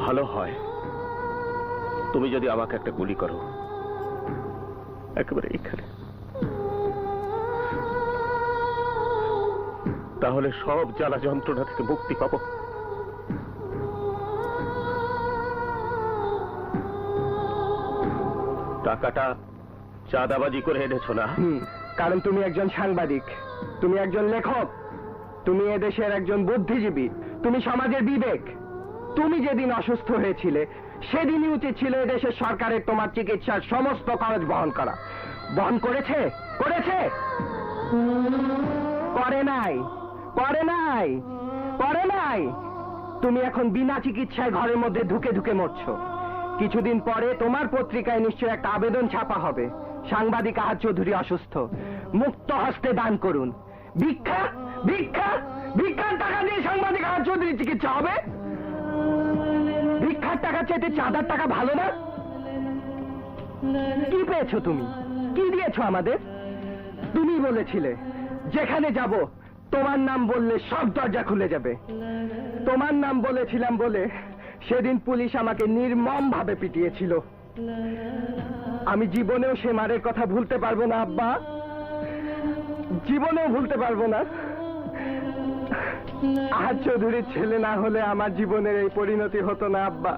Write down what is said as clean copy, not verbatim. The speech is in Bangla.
ভালো হয় তুমি যদি আমাকে একটা গুলি করো একেবারে এখানে, তাহলে সব জ্বালা যন্ত্রণা থেকে মুক্তি পাবো। টাকাটা চাঁদাবাজি করে এনেছো না? কারণ তুমি একজন সাংবাদিক, তুমি একজন লেখক, তুমি এদেশের একজন বুদ্ধিজীবী, তুমি সমাজের বিবেক। তুমি যেদিন অসুস্থ হয়েছিলে সেদিনই উচিত ছিল এদেশের সরকারের তোমার চিকিৎসার সমস্ত খরচ বহন করা। বহন করেছে? করেছে? করে নাই, করে নাই, করে নাই। তুমি এখন বিনা চিকিৎসায় ঘরের মধ্যে ঢুকে ঢুকে মরছো। কিছুদিন পরে তোমার পত্রিকায় নিশ্চয় একটা আবেদন ছাপা হবে, সাংবাদিক আহাদ চৌধুরী অসুস্থ, মুক্ত হস্তে দান করুন। ভিক্ষা, ভিক্ষা, ভিক্ষার টাকা দিয়ে সাংবাদিক আহাদ চৌধুরী চিকিৎসা হবে? ভিক্ষার টাকা চাইতে চাঁদার টাকা ভালো না? কি পেয়েছো তুমি? কি দিয়েছো আমাদের? তুমি বলেছিলে যেখানে যাব তোমার নাম বললে সব দরজা খুলে যাবে। তোমার নাম বলেছিলাম বলে সেদিন পুলিশ আমাকে নির্মম ভাবে পিটিয়েছিল। আমি জীবনেও সে মারের কথা ভুলতে পারবো না আব্বা, জীবনেও ভুলতে পারবো না। আহাদ চৌধুরীর ছেলে না হলে আমার জীবনের এই পরিণতি হতো না আব্বা।